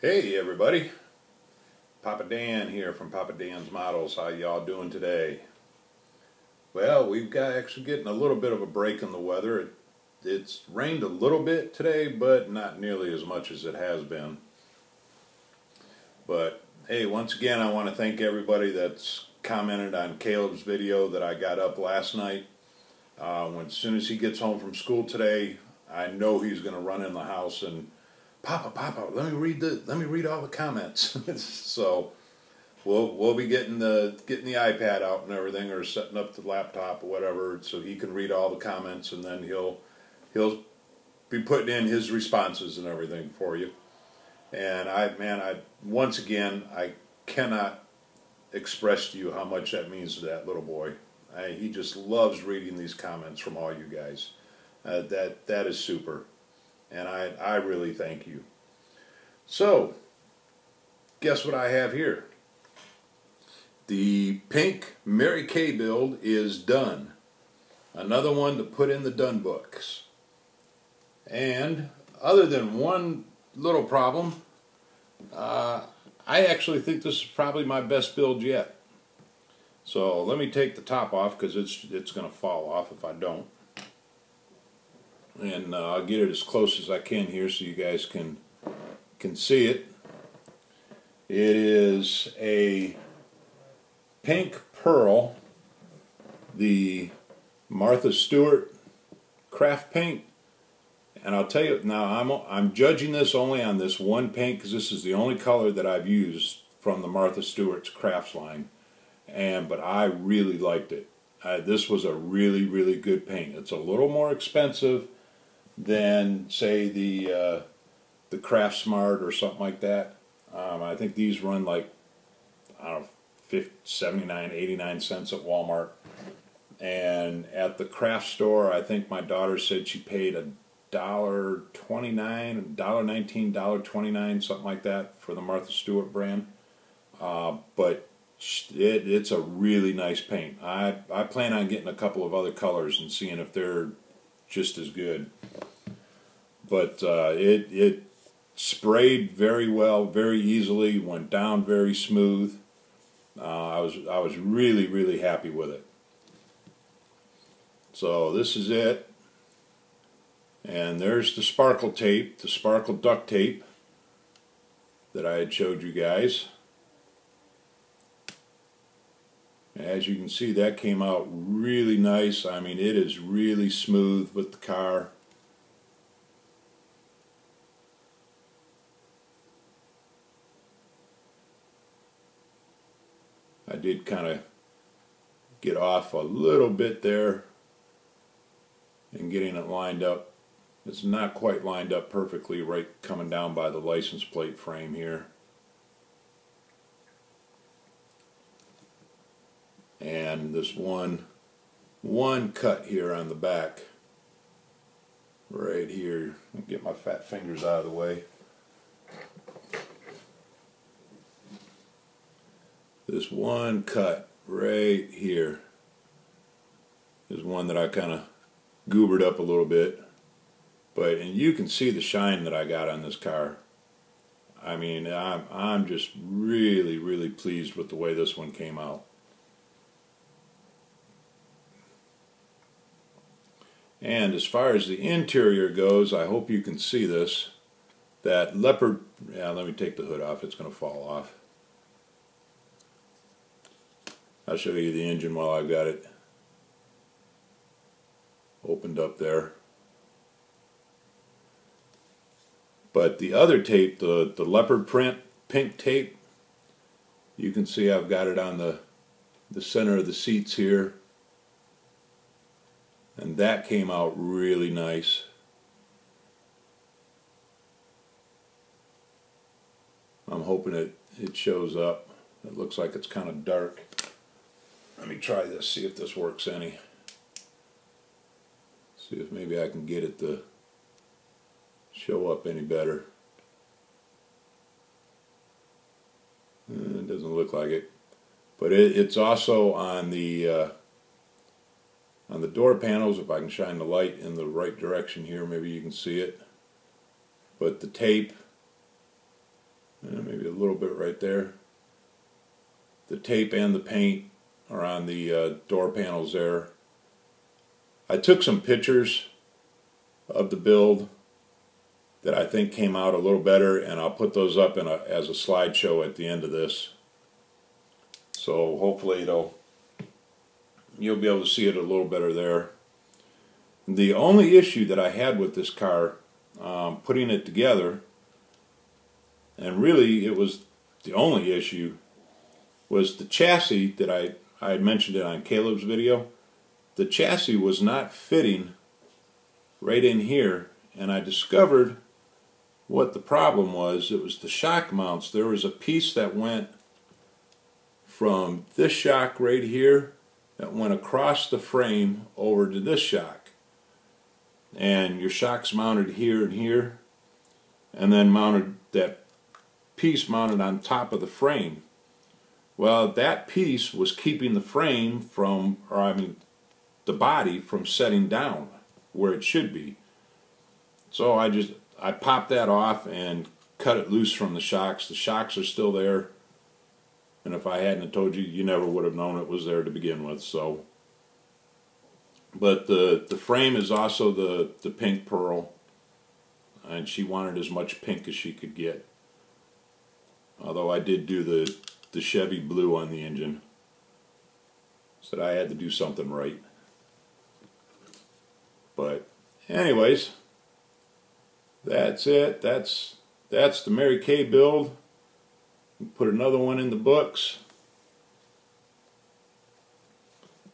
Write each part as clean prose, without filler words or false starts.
Hey everybody, Papa Dan here from Papadansmodels. How y'all doing today? Well, we've got actually getting a little bit of a break in the weather. It's rained a little bit today, but not nearly as much as it has been. But hey, once again, I want to thank everybody that's commented on Caleb's video that I got up last night. As soon as he gets home from school today, I know he's going to run in the house and Papa, let me read all the comments. So we'll be getting the iPad out and everything, or setting up the laptop or whatever, so he can read all the comments, and then he'll be putting in his responses and everything for you. And I once again, I cannot express to you how much that means to that little boy. He just loves reading these comments from all you guys. That is super. And I really thank you. So, guess what I have here? The pink Mary Kay build is done. Another one to put in the done books. And other than one little problem, I actually think this is probably my best build yet. So let me take the top off, because it's going to fall off if I don't. And I'll get it as close as I can here so you guys can see it. It is a pink pearl, the Martha Stewart craft paint. And I'll tell you now, I'm judging this only on this one paint, because this is the only color that I've used from the Martha Stewart's crafts line. But I really liked it. This was a really good paint. It's a little more expensive than, say, the Craft Smart or something like that. I think these run like, I don't know, 79, 89 cents at Walmart. And at the craft store, I think my daughter said she paid $1.29, $1.19, $1.29, something like that for the Martha Stewart brand. But it's a really nice paint. I plan on getting a couple of other colors and seeing if they're just as good. But it sprayed very well, very easily, went down very smooth. I was really happy with it. So this is it. And there's the sparkle tape, the sparkle duct tape that I had showed you guys. As you can see, that came out really nice. I mean, it is really smooth with the car. I did kind of get off a little bit there in getting it lined up. It's not quite lined up perfectly right coming down by the license plate frame here. And this one cut here on the back, right here. I'll get my fat fingers out of the way. This one cut right here is one that I kind of goobered up a little bit. And you can see the shine that I got on this car. I mean, I'm just really pleased with the way this one came out. And as far as the interior goes, I hope you can see this. That leopard, let me take the hood off, it's going to fall off. I'll show you the engine while I've got it opened up there. But the other tape, the leopard print pink tape, you can see I've got it on the center of the seats here. And that came out really nice. I'm hoping it shows up. It looks like it's kind of dark. Let me try this, see if this works any. See if maybe I can get it to show up any better. It doesn't look like it. But it's also on the door panels. If I can shine the light in the right direction here, maybe you can see it. But the tape maybe a little bit right there. The tape and the paint are on the door panels there. I took some pictures of the build that I think came out a little better, and I'll put those up as a slideshow at the end of this. So hopefully you'll be able to see it a little better there. The only issue that I had with this car, putting it together, and really it was the only issue, was the chassis that I had mentioned it on Caleb's video. The chassis was not fitting right in here, and I discovered what the problem was. It was the shock mounts. There was a piece that went from this shock right here that went across the frame over to this shock, and your shock's mounted here and here, and then that piece mounted on top of the frame. Well, that piece was keeping the frame from, or I mean the body from setting down where it should be. So I popped that off and cut it loose from the shocks. The shocks are still there, and if I hadn't told you, you never would have known it was there to begin with. So, but the frame is also the pink pearl, and she wanted as much pink as she could get. Although I did do the Chevy blue on the engine. Said I had to do something right. But anyways, that's it. That's the Mary Kay build. Put another one in the books.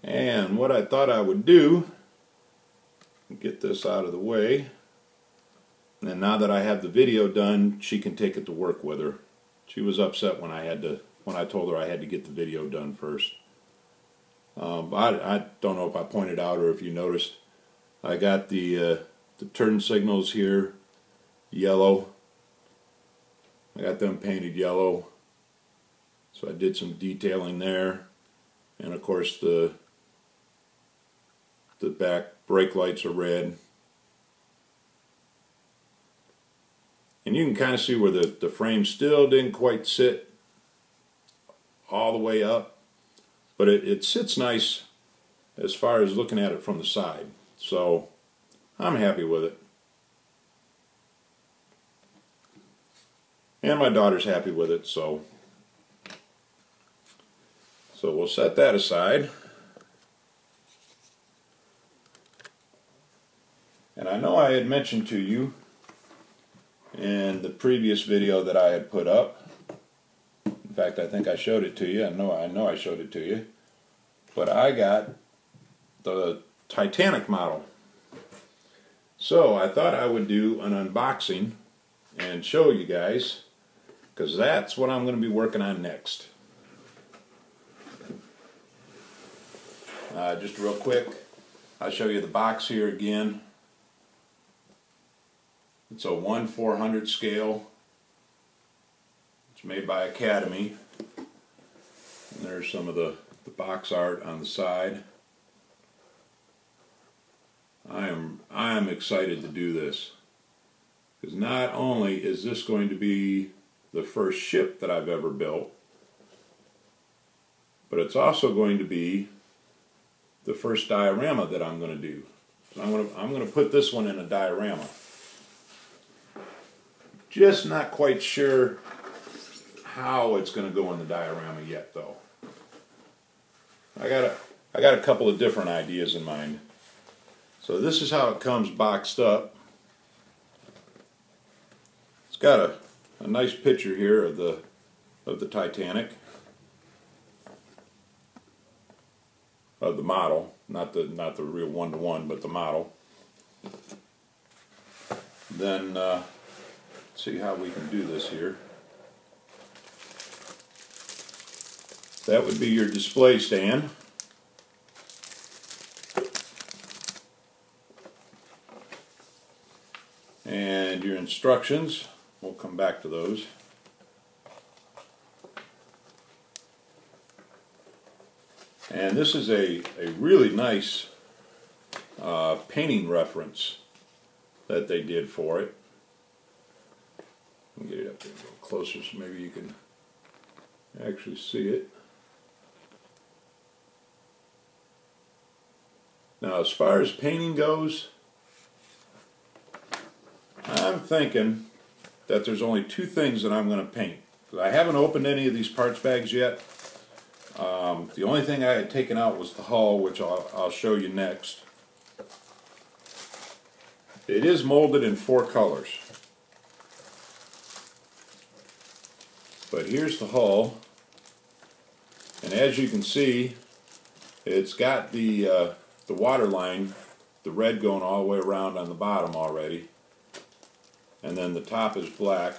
And what I thought I would do, get this out of the way, and now that I have the video done, she can take it to work with her. She was upset when I told her I had to get the video done first. I don't know if I pointed out or if you noticed, I got the turn signals here yellow. I got them painted yellow, so I did some detailing there. And of course the back brake lights are red. And you can kind of see where the frame still didn't quite sit all the way up, but it sits nice as far as looking at it from the side. So I'm happy with it. And my daughter's happy with it, so we'll set that aside. And I know I had mentioned to you in the previous video that I had put up. In fact, I think I showed it to you. I know I showed it to you. But I got the Titanic model. So I thought I would do an unboxing and show you guys, because that's what I'm going to be working on next. Just real quick, I'll show you the box here again. It's a 1/400 scale. It's made by Academy. And there's some of the box art on the side. I am excited to do this, because not only is this going to be the first ship that I've ever built, but it's also going to be the first diorama that I'm going to do. So I'm going to put this one in a diorama. Just not quite sure how it's going to go in the diorama yet, though. I got a couple of different ideas in mind. So this is how it comes boxed up. It's got a nice picture here of the Titanic, of the model, not the real one-to-one, but the model. Then let's see how we can do this here. That would be your display stand. And your instructions, we'll come back to those. And this is a really nice painting reference that they did for it. Let me get it up there a little closer so maybe you can actually see it. Now, as far as painting goes, I'm thinking that there's only two things that I'm going to paint. I haven't opened any of these parts bags yet. The only thing I had taken out was the hull, which I'll show you next. It is molded in 4 colors. But here's the hull, and as you can see, it's got the water line, the red going all the way around on the bottom already, and then the top is black.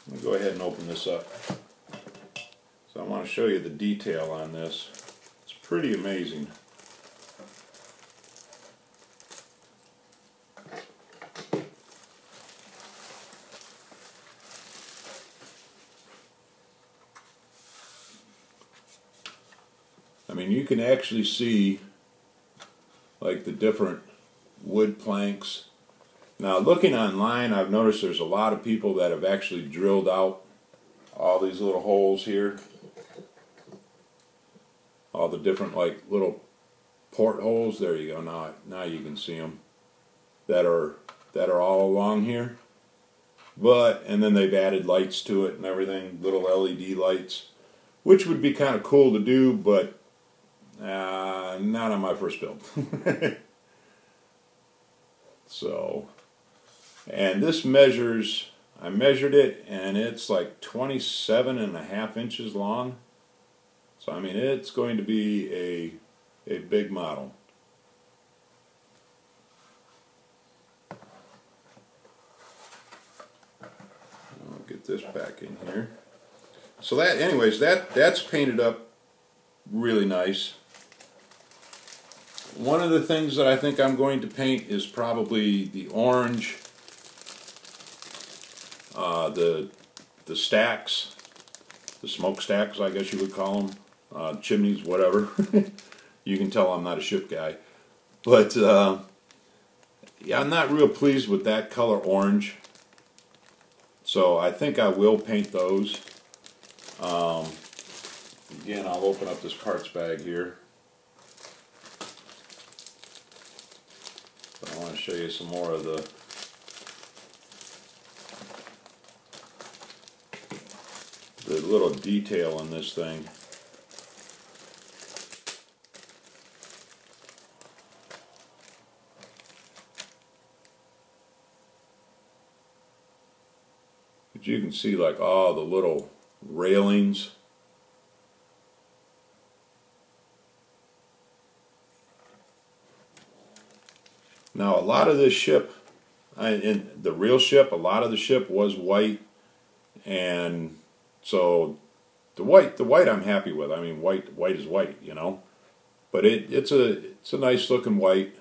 Let me go ahead and open this up. So I want to show you the detail on this. It's pretty amazing. I mean, you can actually see like the different wood planks. Now, looking online, I've noticed there's a lot of people that have actually drilled out all these little holes here. All the different like little portholes. There you go. Now you can see them that are all along here. And then they've added lights to it and everything, little LED lights, which would be kind of cool to do, but not on my first build. So, and this measures, I measured it, and it's like 27.5 inches long. So I mean, it's going to be a big model. I'll get this back in here. So that, anyways, that's painted up really nice. One of the things that I think I'm going to paint is probably the orange, the stacks, the smokestacks, I guess you would call them, chimneys, whatever. You can tell I'm not a ship guy, but yeah, I'm not real pleased with that color orange. So I think I will paint those. Again, I'll open up this parts bag here. I want to show you some more of the little detail in this thing. But you can see like all the little railings. Now, a lot of this ship, in the real ship, a lot of the ship was white, and so the white I'm happy with. I mean, white is white, you know. But it's a nice looking white.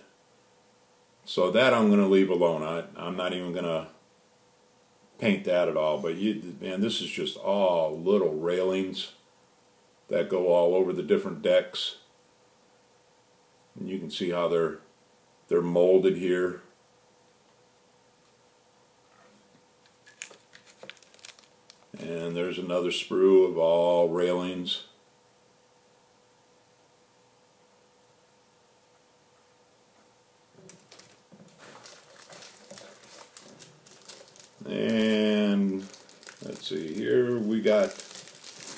So that I'm going to leave alone. I'm not even going to paint that at all. But man, this is just all little railings that go all over the different decks, and you can see how they're molded here. And there's another sprue of all railings. And let's see, here we got,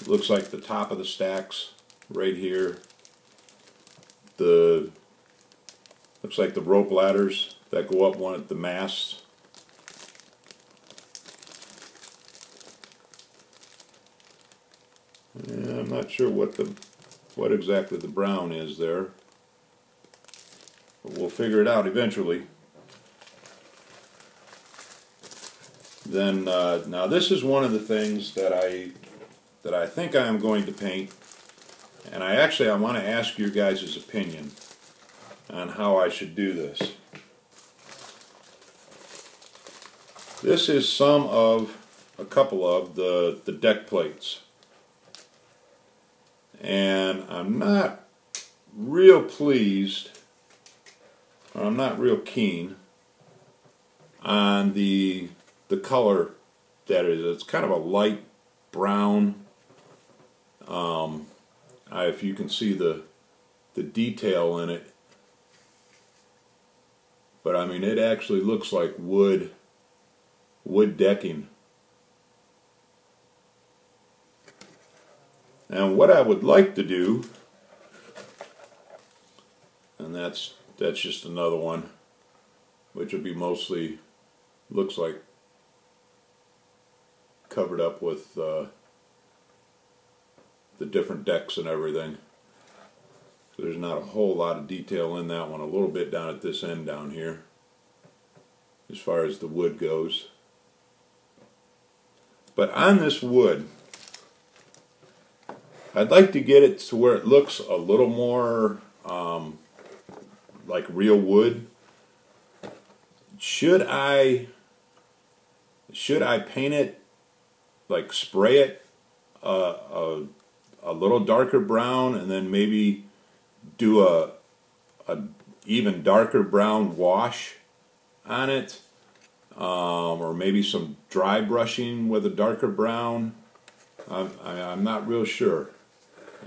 looks like the top of the stacks right here. Looks like the rope ladders that go up one at the masts. And I'm not sure what exactly the brown is there, but we'll figure it out eventually. Then now this is one of the things that I think I am going to paint, and I want to ask your guys' opinion on how I should do this. This is a couple of the deck plates. And I'm not real pleased, or I'm not real keen on the color it's kind of a light brown. If you can see the detail in it, but I mean, it actually looks like wood decking. And what I would like to do, and that's just another one, which will be mostly, looks like, covered up with the different decks and everything. So there's not a whole lot of detail in that one. A little bit down at this end down here, as far as the wood goes. But on this wood, I'd like to get it to where it looks a little more like real wood. Should I paint it, like spray it a little darker brown, and then maybe do a even darker brown wash on it, or maybe some dry brushing with a darker brown? I'm not real sure.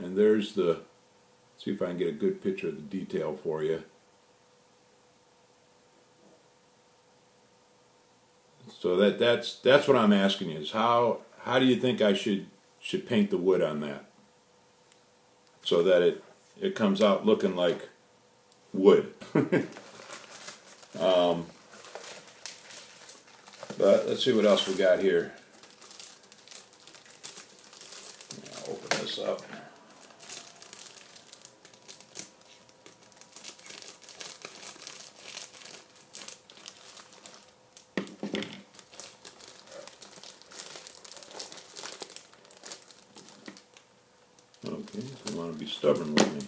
And there's the, see if I can get a good picture of the detail for you. So that's what I'm asking you, is how do you think I should paint the wood on that, so that it comes out looking like wood. But let's see what else we got here. I'll open this up. Okay, so you want to be stubborn with me.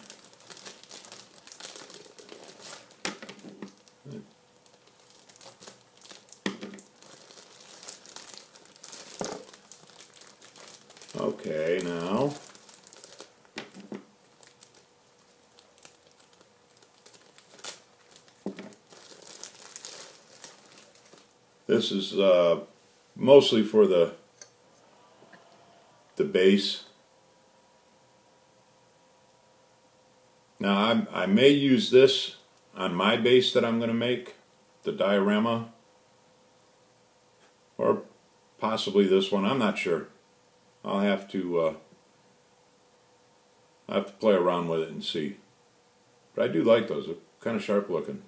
Okay, now this is mostly for the base. Now I may use this on my base that I'm going to make, the diorama, or possibly this one. I'm not sure. I'll have to play around with it and see. But I do like those. They're kind of sharp looking.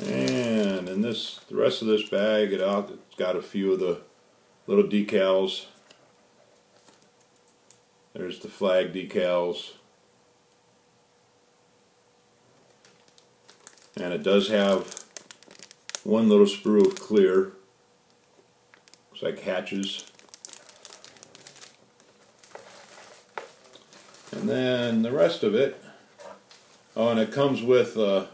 And in the rest of this bag, it's got a few of the little decals. There's the flag decals. And it does have one little sprue of clear. Looks like hatches. And then the rest of it, oh, and it comes with a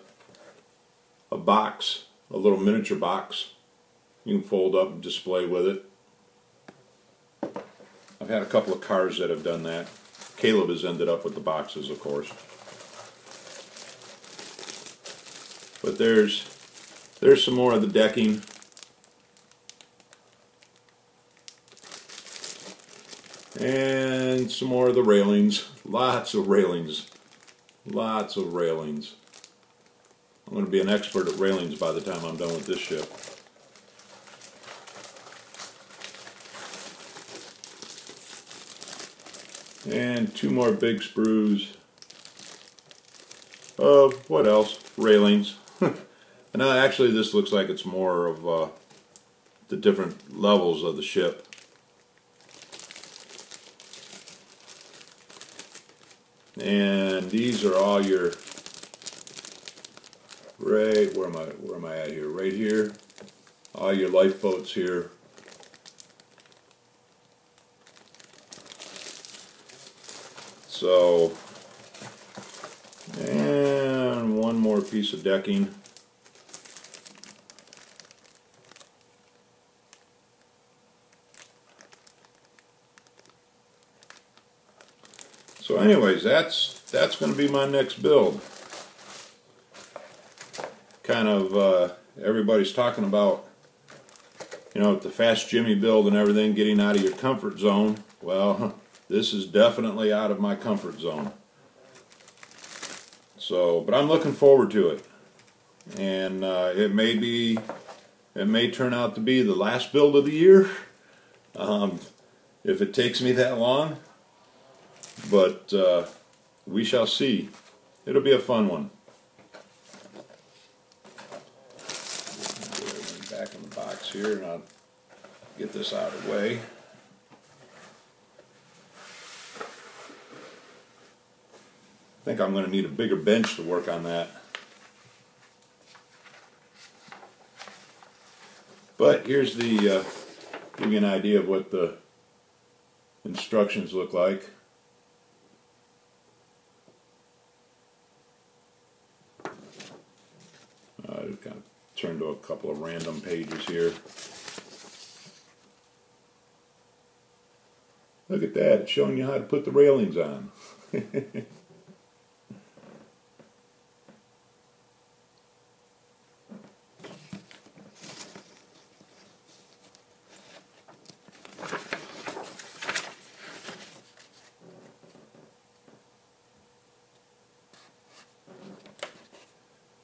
box, a little miniature box. You can fold up and display with it. I've had a couple of cars that have done that. Caleb has ended up with the boxes, of course. But there's some more of the decking. And some more of the railings. Lots of railings. Lots of railings. I'm going to be an expert at railings by the time I'm done with this ship. And two more big sprues of, what else? Railings. And actually this looks like it's more of the different levels of the ship. And these are all your, right, where am I at here? Right here. All your lifeboats here. So, and one more piece of decking. So anyways, that's going to be my next build. kind of, everybody's talking about, you know, the fast Jimmy build and everything, getting out of your comfort zone. Well, this is definitely out of my comfort zone. So, but I'm looking forward to it. And it may turn out to be the last build of the year, if it takes me that long. But we shall see. It'll be a fun one. Back in the box here, and I'll get this out of the way. I think I'm going to need a bigger bench to work on that. But here's the, give you an idea of what the instructions look like. I've kind of turned to a couple of random pages here. Look at that, it's showing you how to put the railings on.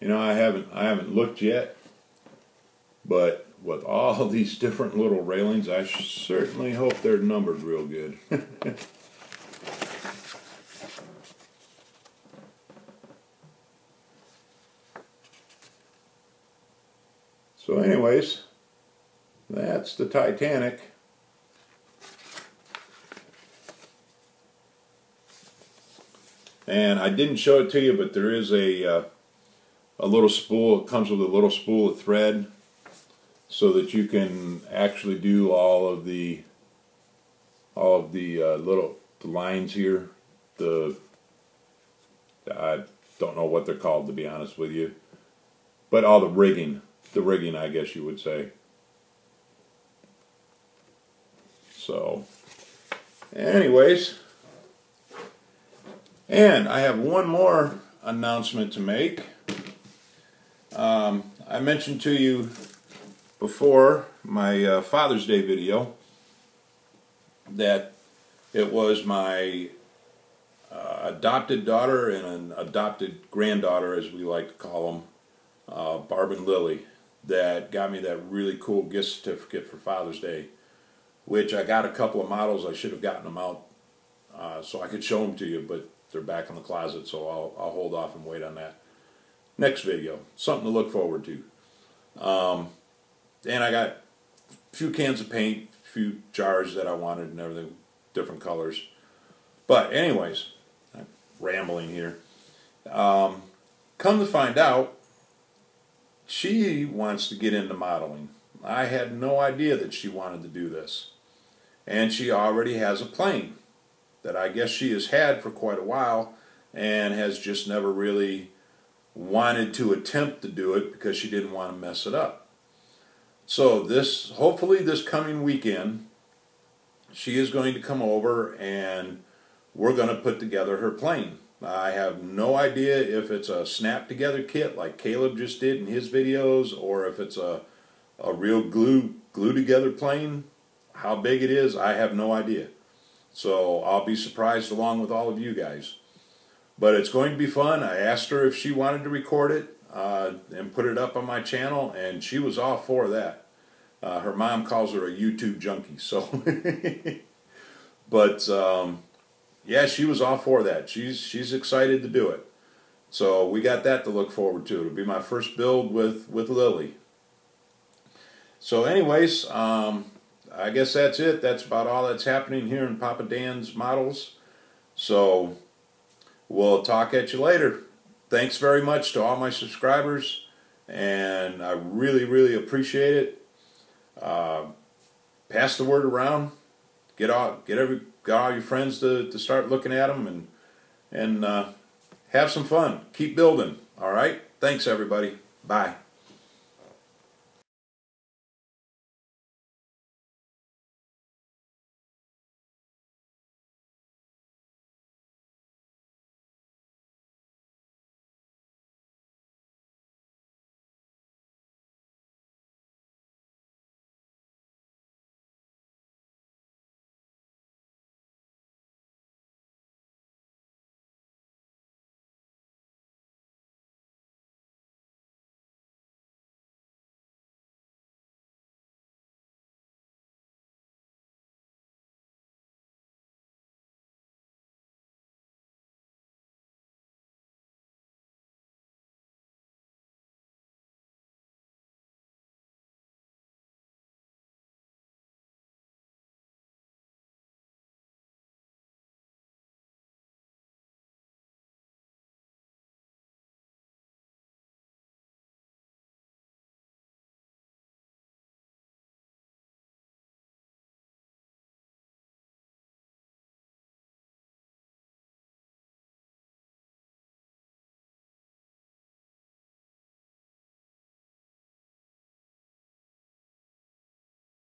You know, I haven't looked yet, but with all these different little railings, I certainly hope they're numbered real good. So anyways, that's the Titanic. And I didn't show it to you, but there is a little spool. It comes with a little spool of thread so that you can actually do all of the little lines here. I don't know what they're called, to be honest with you, but all the rigging, I guess you would say. So anyways, and I have one more announcement to make. I mentioned to you before my Father's Day video that it was my adopted daughter and an adopted granddaughter, as we like to call them, Barb and Lily, that got me that really cool gift certificate for Father's Day, which I got a couple of models. I should have gotten them out so I could show them to you, but they're back in the closet, so I'll hold off and wait on that. Next video, something to look forward to. And I got a few cans of paint, a few jars that I wanted and everything, different colors. But anyways, I'm rambling here. Come to find out, she wants to get into modeling. I had no idea that she wanted to do this. And she already has a plane that I guess she has had for quite a while and has just never really wanted to attempt to do it because she didn't want to mess it up. So hopefully this coming weekend, she is going to come over and we're going to put together her plane. I have no idea if it's a snap together kit like Caleb just did in his videos, or if it's a real glue together plane. How big it is, I have no idea. So I'll be surprised along with all of you guys. But it's going to be fun. I asked her if she wanted to record it and put it up on my channel, and she was all for that. Her mom calls her a YouTube junkie, so. But yeah, she was all for that. She's excited to do it. So we got that to look forward to. It'll be my first build with Lily. So anyways, I guess that's it. That's about all that's happening here in Papa Dan's Models. So we'll talk at you later. Thanks very much to all my subscribers, and I really, really appreciate it. Pass the word around. Get all your friends to start looking at them, and have some fun. Keep building. All right. Thanks, everybody. Bye.